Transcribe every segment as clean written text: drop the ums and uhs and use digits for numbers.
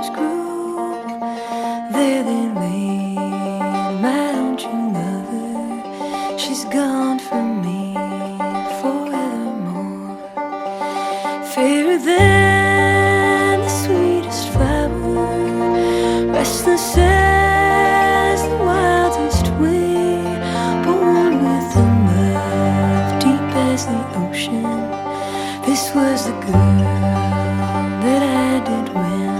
flowers grew. There they lay, my own true lover. She's gone from me forevermore. Fairer than the sweetest flower, restless as the wildest wing, born with a love deep as the ocean. This was the girl that I did win.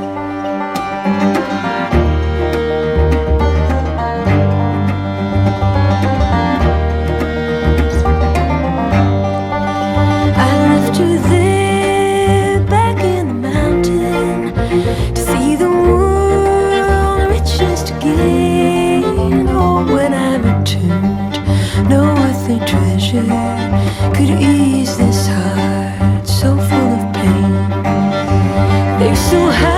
I left her there back in the mountain to see the world and riches to gain. Oh, when I returned, no earthly treasure could ease this heart so full of pain. They're so high